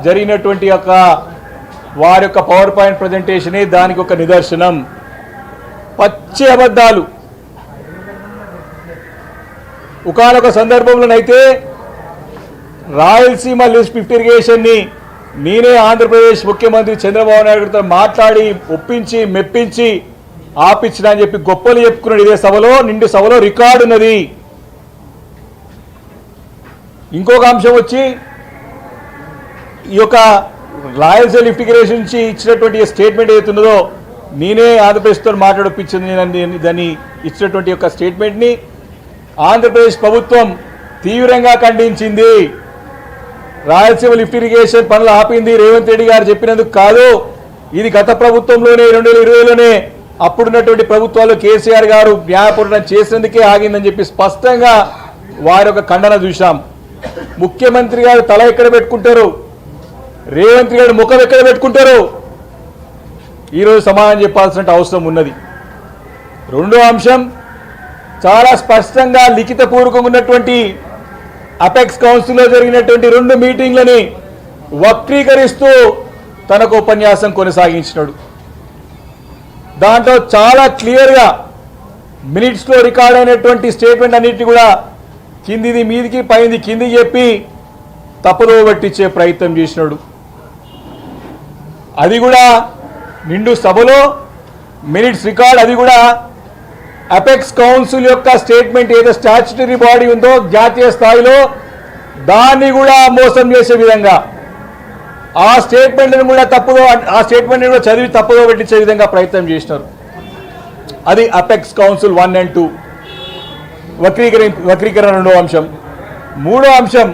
జరిగినటువంటి యొక్క వారి యొక్క పవర్ పాయింట్ ప్రజెంటేషనే దానికి ఒక నిదర్శనం. పచ్చి అబద్ధాలు. ఒకానొక సందర్భంలోనైతే రాయలసీమ లిఫ్ట్ ఇరిగేషన్ని నేనే ఆంధ్రప్రదేశ్ ముఖ్యమంత్రి చంద్రబాబు నాయుడుతో మాట్లాడి ఒప్పించి మెప్పించి ఆపించిన అని చెప్పి గొప్పలు చెప్పుకున్నాడు. ఇదే సభలో, నిండు సభలో రికార్డు ఉన్నది. ఇంకొక అంశం వచ్చి ఈ యొక్క రాయలసీమ లిఫ్ట్ ఇరిగేషన్ నుంచి ఇచ్చినటువంటి స్టేట్మెంట్ ఏదైతున్నదో నేనే ఆంధ్రప్రదేశ్తో మాట్లాడొప్పించింది దాన్ని ఇచ్చినటువంటి యొక్క స్టేట్మెంట్ని ఆంధ్రప్రదేశ్ ప్రభుత్వం తీవ్రంగా ఖండించింది. రాయలసీమ లిఫ్ట్ ఇరిగేషన్ పనులు ఆపింది రేవంత్ రెడ్డి గారు చెప్పినందుకు కాదు, ఇది గత ప్రభుత్వంలోనే 2020లోనే అప్పుడున్నటువంటి ప్రభుత్వాలు కేసీఆర్ గారు న్యాయపూర్ణం చేసేందుకే ఆగిందని చెప్పి స్పష్టంగా వారి యొక్క ఖండన చూశాం. ముఖ్యమంత్రి గారు తల ఎక్కడ పెట్టుకుంటారు, రేవంత్ గారు ముఖం ఎక్కడ పెట్టుకుంటారు, ఈరోజు సమాధానం చెప్పాల్సిన అవసరం ఉన్నది. రెండో అంశం, చాలా స్పష్టంగా లిఖితపూర్వకంగా ఉన్నటువంటి అపెక్స్ కౌన్సిల్లో జరిగినటువంటి 2 మీటింగ్లని వక్రీకరిస్తూ తనకు ఉపన్యాసం కొనసాగించినాడు. దాంట్లో చాలా క్లియర్గా మినిట్స్లో రికార్డ్ అయినటువంటి స్టేట్మెంట్ అన్నింటినీ కూడా కిందిది మీదికి పైంది కిందికి చెప్పి తప్పుదో పట్టించే ప్రయత్నం చేసినాడు. అది కూడా నిండు సభలో మినిట్స్ రికార్డ్, అది కూడా అపెక్స్ కౌన్సిల్ యొక్క స్టేట్మెంట్ ఏదో స్టాచ్యుటరీ బాడీ ఉందో జాతీయ స్థాయిలో దాన్ని కూడా మోసం చేసే విధంగా ఆ స్టేట్మెంట్ని కూడా స్టేట్మెంట్ని కూడా చదివి తప్పుదో పెట్టించే విధంగా ప్రయత్నం చేసినారు. అది అపెక్స్ కౌన్సిల్ 1 and 2 వక్రీకరణ రెండో అంశం. మూడో అంశం,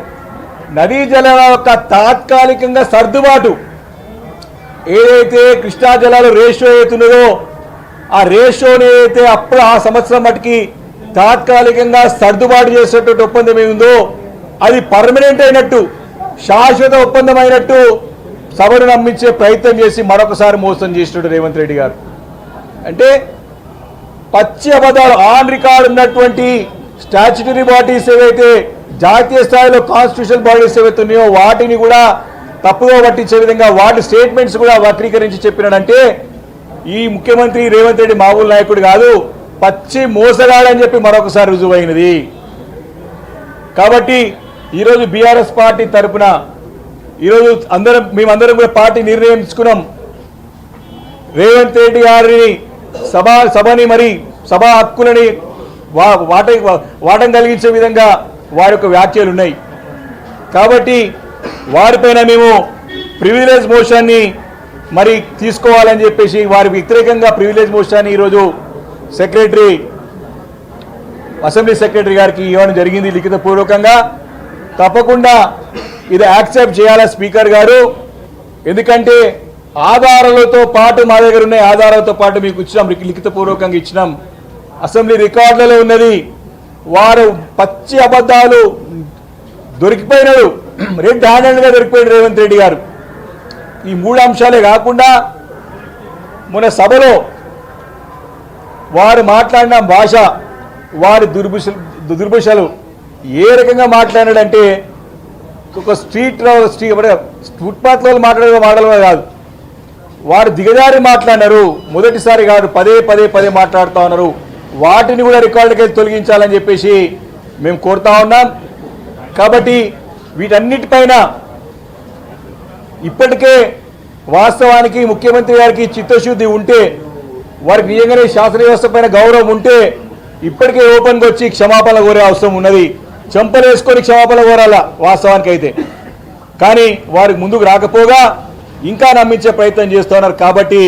నదీ జలాల యొక్క తాత్కాలికంగా సర్దుబాటు, ఏదైతే కృష్ణా జలాలు రేషియో అవుతున్నదో ఆ రేషియోని ఏదైతే అప్పుడు ఆ సంవత్సరం మటుకి తాత్కాలికంగా సర్దుబాటు చేసేటువంటి ఒప్పందం ఏముందో అది పర్మనెంట్ అయినట్టు, శాశ్వత ఒప్పందం అయినట్టు సభను నమ్మించే ప్రయత్నం చేసి మరొకసారి మోసం చేసినట్టు రేవంత్ రెడ్డి గారు. అంటే పచ్చి అబద్ధాలు. ఆన్ రికార్డ్ ఉన్నటువంటి స్టాచ్యుటరీ బాడీస్ ఏవైతే జాతీయ స్థాయిలో కాన్స్టిట్యూషనల్ బాడీస్ ఏవైతే ఉన్నాయో వాటిని కూడా తప్పుగా పట్టించే విధంగా వాటి స్టేట్మెంట్స్ కూడా వక్రీకరించి చెప్పినాడంటే ఈ ముఖ్యమంత్రి రేవంత్ రెడ్డి మామూలు నాయకుడు కాదు, పచ్చి మోసగాడని చెప్పి మరొకసారి రుజువైనది. కాబట్టి ఈరోజు బీఆర్ఎస్ పార్టీ తరఫున ఈరోజు మేమందరం కూడా పార్టీ నిర్ణయించుకున్నాం, రేవంత్ రెడ్డి గారిని సభని మరి సభా హక్కులని వాటం కలిగించే విధంగా వారి యొక్క వ్యాఖ్యలు ఉన్నాయి. కాబట్టి వారిపైన మేము ప్రివిలేజ్ మోషన్ని మరి తీసుకోవాలని చెప్పేసి వారి వ్యతిరేకంగా ప్రివిలేజ్ మోషన్ని ఈరోజు అసెంబ్లీ సెక్రటరీ గారికి ఇవ్వడం జరిగింది లిఖితపూర్వకంగా. తప్పకుండా ఇది యాక్సెప్ట్ చేయాలా స్పీకర్ గారు, ఎందుకంటే ఆధారాలతో పాటు మా దగ్గర ఉన్నాయి, ఆధారాలతో పాటు మీకు ఇచ్చినాం, లిఖితపూర్వకంగా ఇచ్చినాం, అసెంబ్లీ రికార్డులలో ఉన్నది. వారు పచ్చి అబద్ధాలు దొరికిపోయినాడు, రెడ్ హ్యాండెడ్గా దొరికిపోయాడు రేవంత్ రెడ్డి గారు. ఈ 3 అంశాలే కాకుండా మన సభలో వారు మాట్లాడిన భాష, వారి దుర్భుషలు ఏ రకంగా మాట్లాడాడంటే ఒక ఫుట్పాత్లో మాట్లాడడం కాదు, వారు దిగజారి మాట్లాడినారు. మొదటిసారి కాదు, పదే మాట్లాడుతూ ఉన్నారు. వాటిని కూడా రికార్డుకి తొలగించాలని చెప్పేసి మేము కోరుతా ఉన్నాం. కాబట్టి వీటన్నిటిపైన ఇప్పటికే వాస్తవానికి ముఖ్యమంత్రి గారికి చిత్తశుద్ధి ఉంటే, వారికి నిజంగానే శాసన వ్యవస్థ పైన గౌరవం ఉంటే ఇప్పటికే ఓపెన్గా వచ్చి క్షమాపణ కోరే అవసరం ఉన్నది. చెంపలు వేసుకొని క్షమాపణ కోరాల వాస్తవానికి అయితే. కానీ వారికి ముందుకు రాకపోగా ఇంకా నమ్మించే ప్రయత్నం చేస్తున్నారు. కాబట్టి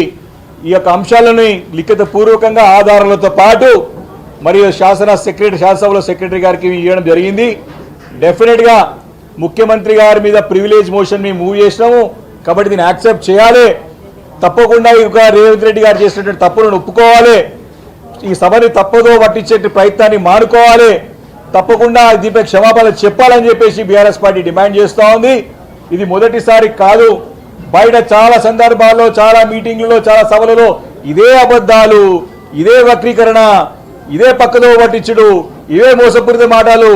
ఈ యొక్క అంశాలను లిఖితపూర్వకంగా ఆధారాలతో పాటు మరియు శాసనసభలో సెక్రటరీ గారికి ఇవ్వడం జరిగింది. డెఫినెట్గా ముఖ్యమంత్రి గారి మీద ప్రివిలేజ్ మోషన్ మేము మూవ్ చేసినాము కాబట్టి దీన్ని యాక్సెప్ట్ చేయాలి. తప్పకుండా రేవంత్ రెడ్డి గారు చేసినటువంటి తప్పులను ఒప్పుకోవాలి. ఈ సభని తప్పదో పట్టించే ప్రయత్నాన్ని మానుకోవాలి. తప్పకుండా దీనిపై క్షమాపణ చెప్పాలని చెప్పేసి బీఆర్ఎస్ పార్టీ డిమాండ్ చేస్తూ ఉంది. ఇది మొదటిసారి కాదు, బయట చాలా సందర్భాల్లో, చాలా మీటింగ్లలో, చాలా సభలలో ఇదే అబద్ధాలు, ఇదే వక్రీకరణ, ఇదే పక్కదో పట్టించుడు, ఇవే మోసపూరిత మాటలు,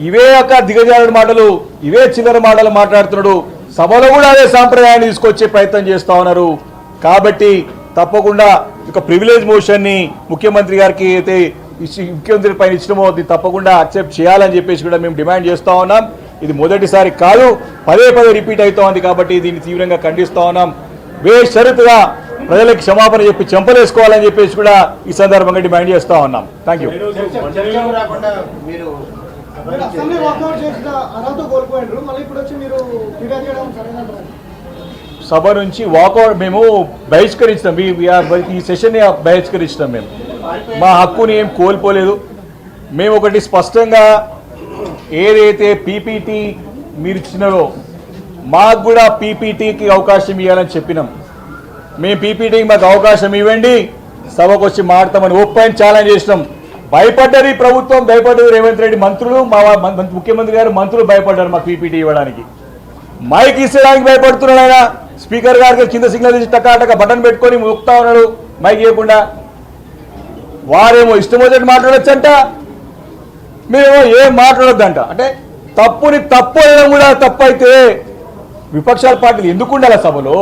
ఇవే దిగజారుడు మాటలు, ఇవే చిల్లర మాటలు మాట్లాడుతున్నాడు. సభలో కూడా అదే సాంప్రదాయాన్ని తీసుకొచ్చే ప్రయత్నం చేస్తూ ఉన్నారు. కాబట్టి తప్పకుండా ఒక ప్రివిలేజ్ మోషన్ని ముఖ్యమంత్రి గారికి అయితే ముఖ్యమంత్రి పైన ఇచ్చినమో అది తప్పకుండా అక్సెప్ట్ చేయాలని చెప్పేసి కూడా మేము డిమాండ్ చేస్తూ ఉన్నాం. ఇది మొదటిసారి కాదు, పదే పదే రిపీట్ అవుతూ ఉంది. కాబట్టి దీన్ని తీవ్రంగా ఖండిస్తూ ఉన్నాం. బేషరతుగా ప్రజలకు క్షమాపణ చెప్పి చెంపలేసుకోవాలని చెప్పేసి కూడా ఈ సందర్భంగా డిమాండ్ చేస్తూ ఉన్నాం. Thank you. సభ నుంచి వాకౌట్ మేము బహిష్కరించాం. ఈ సెషన్ బహిష్కరించాం. మేము మా హక్కుని ఏం కోల్పోలేదు. మేము ఒకటి స్పష్టంగా ఏదైతే పీపీటీ మీరు ఇచ్చినారో మాకు కూడా పీపీటీకి అవకాశం ఇవ్వాలని చెప్పినాం. మేము పీపీటీకి మాకు అవకాశం ఇవ్వండి, సభకు వచ్చి మాట్లాడతామని ఓపెన్ ఛాలెంజ్ చేసినాం. భయపడ్డది ప్రభుత్వం, భయపడ్డది రేవంత్ రెడ్డి మంత్రులు, మా ముఖ్యమంత్రి గారు మంత్రులు భయపడ్డారు మాకు పీపీటీ ఇవ్వడానికి. మైక్ ఇచ్చడానికి భయపడుతున్నాడు ఆయన. స్పీకర్ గారికి కింద సిగ్నల్ ఇచ్చి టకాటక బటన్ పెట్టుకొని మొక్కుతా ఉన్నాడు మైక్ ఇవ్వకుండా. వారేమో ఇష్టం వచ్చేట్టు మాట్లాడొచ్చంట, మీరేమో ఏం మాట్లాడొద్దంట. అంటే తప్పుని తప్పు అనడం కూడా తప్పు అయితే విపక్షాల పార్టీలు ఎందుకు ఉండాలి సభలో?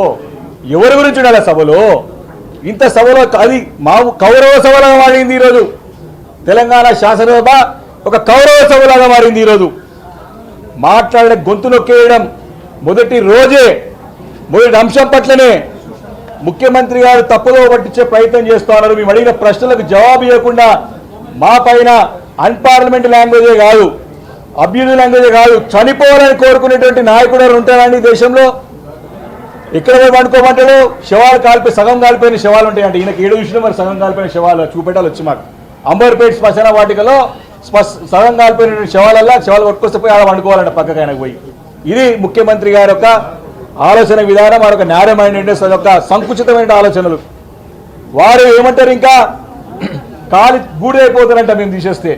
ఎవరి గురించి ఉండాలి సభలో? ఇంత సభలో అది మా కౌరవ సభలాగా మారింది ఈరోజు. తెలంగాణ శాసనసభ ఒక కౌరవ సభలాగా మారింది ఈరోజు. మాట్లాడే గొంతు నొక్కేయడం మొదటి రోజే, మొదటి అంశం పట్లనే ముఖ్యమంత్రి గారు తప్పుదో పట్టించే ప్రయత్నం చేస్తూ ఉన్నారు. మేము అడిగిన ప్రశ్నలకు జవాబు ఇవ్వకుండా మా పైన అన్పార్లమెంట్ లాంగ్వేజే కాదు, అబ్యూజ్ లాంగ్వేజే కాదు, చనిపోవాలని కోరుకునేటువంటి నాయకుడు ఉంటారండి దేశంలో. ఎక్కడ పోయి పండుకోమంటాడు? శవాలు సగం కాలిపోయిన శవాలు ఉంటాయంటే ఈయనకి ఏడు విషయం మరి సగం కాలిపోయిన శవాలు చూపెట్టాలి వచ్చి మాకు. అంబర్పేట శ్మశాన వాటికలో సగం కాలిపోయిన శవాలు కొట్టుకొస్తే పోయి ఆడ వండుకోవాలంట పక్కకి ఆయనకు పోయి. ఇది ముఖ్యమంత్రి గారి యొక్క ఆలోచన విధానం, మరొక న్యారో మైండెడ్నెస్, అదొక సంకుచితమైన ఆలోచనలు. వారు ఏమంటారు, ఇంకా కాలి గూడైపోతారంట మేము తీసేస్తే,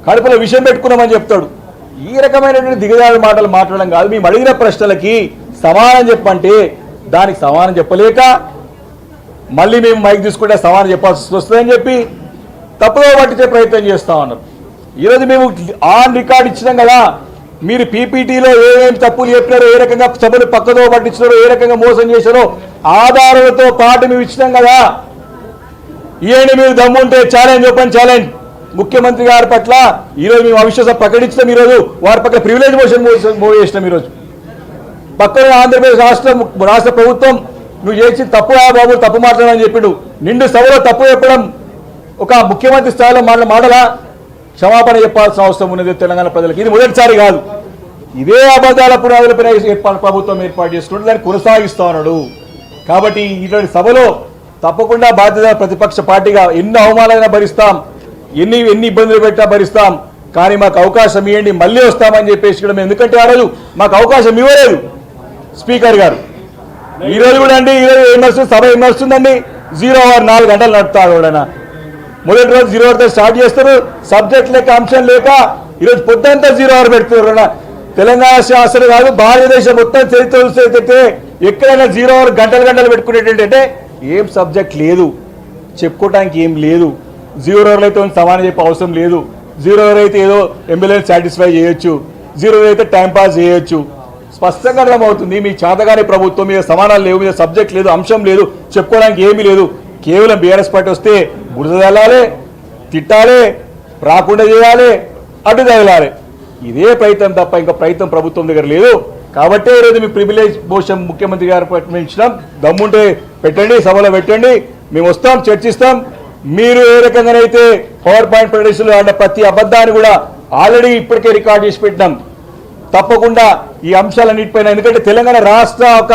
కడుపులో విషయం పెట్టుకున్నామని చెప్తాడు. ఈ రకమైనటువంటి దిగజారి మాటలు మాట్లాడడం కాదు. మేము అడిగిన ప్రశ్నలకి సమాధానం చెప్పంటే దానికి సమాధానం చెప్పలేక మళ్ళీ మేము మైక్ తీసుకుంటే సమాధానం చెప్పాల్సి వస్తుందని చెప్పి తప్పుదో పట్టించే ప్రయత్నం చేస్తూ ఉన్నారు. ఈరోజు మేము ఆన్ రికార్డ్ ఇచ్చినాం కదా, మీరు పీపీటీలో ఏమేమి తప్పులు చెప్పినారో, ఏ రకంగా సభలు పక్కదో పట్టించారో, ఏ రకంగా మోసం చేశారో ఆధారాలతో పాటు మేము ఇచ్చినాం కదా. ఇవన్నీ మీరు దమ్ముంటే ఛాలెంజ్, ఓపెన్ ఛాలెంజ్ ముఖ్యమంత్రి గారి పట్ల ఈరోజు మేము అవిశ్వాసం ప్రకటించడం. ఈరోజు వారి పట్ల ప్రివిలేజ్ మోషన్ మూవ్ చేసినాం. ఈరోజు పక్కన ఆంధ్రప్రదేశ్ రాష్ట్ర ప్రభుత్వం నువ్వు చేసి తప్పు బాబు తప్పు మాట్లాడని చెప్పాడు. నిండు సభలో తప్పు చెప్పడం ఒక ముఖ్యమంత్రి స్థాయిలో మాటలా? క్షమాపణ చెప్పాల్సిన అవసరం ఉన్నది తెలంగాణ ప్రజలకు. ఇది మొదటిసారి కాదు, ఇదే అబద్ధాల పునాదులపైన ప్రభుత్వం ఏర్పాటు చేసుకుంటూ దాన్ని కొనసాగిస్తా ఉన్నాడు. కాబట్టి ఇటువంటి సభలో తప్పకుండా బాధ్యత ప్రతిపక్ష పార్టీగా ఎన్ని అవమానాలైనా భరిస్తాం, ఎన్ని ఇబ్బందులు పెట్టా భరిస్తాం, కానీ మాకు అవకాశం ఇవ్వండి, మళ్ళీ వస్తామని చెప్పేసి కూడా. ఎందుకంటే ఆ రోజు మాకు అవకాశం ఇవ్వలేదు స్పీకర్ గారు. ఈరోజు కూడా అండి, ఈరోజు ఏం నడుస్తుంది, సభ ఏం నడుస్తుందండి, 0 అవర్ 4 గంటలు నడుపుతాడు ఎవడైనా. మొదటి రోజు 0 అవర్తో స్టార్ట్ చేస్తారు, సబ్జెక్ట్ లేక అంశం లేక ఈరోజు పొద్దుంతా 0 అవర్ పెడుతున్నారు. తెలంగాణ శాస్త్రం కాదు, భారతదేశం మొత్తం చరిత్ర చూస్తే ఎక్కడైనా 0 అవర్ గంటలు పెట్టుకునేటంటే ఏం సబ్జెక్ట్ లేదు, చెప్పుకోవడానికి ఏం లేదు. 0 అవర్లు అయితే సమానం చెప్పే అవసరం లేదు. 0 అవర్ అయితే ఏదో ఎమ్మెల్యేని సాటిస్ఫై చేయొచ్చు, 0 అవర్ అయితే టైంపాస్ చేయొచ్చు. స్పష్టంగా అర్థమవుతుంది మీ చేతగాని ప్రభుత్వం మీద సమానాలు లేవు, మీద సబ్జెక్ట్ లేదు, అంశం లేదు, చెప్పుకోవడానికి ఏమీ లేదు. కేవలం బీఆర్ఎస్ పార్టీ వస్తే బురద తల్లాలి, తిట్టాలి, రాకుండా చేయాలి, అడ్డు తగలాలి. ఇదే ప్రయత్నం తప్ప ఇంకా ప్రయత్నం ప్రభుత్వం దగ్గర లేదు. కాబట్టే ఈరోజు మీ ప్రివిలేజ్ మోషన్ ముఖ్యమంత్రి గారు ఇచ్చినాం. దమ్ముంటే పెట్టండి, సభలో పెట్టండి, మేము వస్తాం, చర్చిస్తాం. మీరు ఏ రకంగానైతే పవర్ పాయింట్ ప్రదర్శనలు అన్న ప్రతి అబద్ధాన్ని కూడా ఆల్రెడీ ఇప్పటికే రికార్డ్ చేసి పెట్టినాం. తప్పకుండా ఈ అంశాలన్నిటిపైన, ఎందుకంటే తెలంగాణ రాష్ట్ర ఒక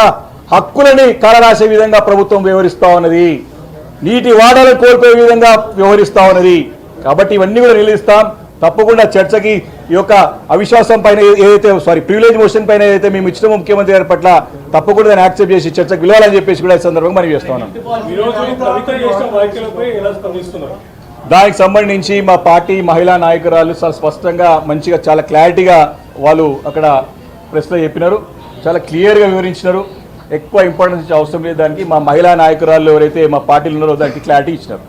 హక్కులని కాలరాసే విధంగా ప్రభుత్వం వ్యవహరిస్తూ ఉన్నది, నీటి వాటాలను కోల్పోయే విధంగా వ్యవహరిస్తూ ఉన్నది. కాబట్టి ఇవన్నీ కూడా నిలుస్తాం. తప్పకుండా చర్చకి ఈ యొక్క అవిశ్వాసం పైన ఏదైతే ప్రివిలేజ్ మోషన్ పైన ఏదైతే మేము ఇచ్చిన ముఖ్యమంత్రి గారి పట్ల తప్పకుండా దాన్ని యాక్సెప్ట్ చేసి చర్చకు విలువాలని చెప్పేసి కూడా ఈ సందర్భంగా మనం చేస్తా ఉన్నాం. దానికి సంబంధించి మా పార్టీ మహిళా నాయకురాలు స్పష్టంగా మంచిగా చాలా క్లారిటీగా వాళ్ళు అక్కడ ప్రెస్లో చెప్పినారు, చాలా క్లియర్గా వివరించినారు. ఎక్కువ ఇంపార్టెన్స్ అవసరం లేదు దానికి. మా మహిళా నాయకురాలు ఎవరైతే మా పార్టీలు ఉన్నారో దానికి క్లారిటీ ఇచ్చినారు.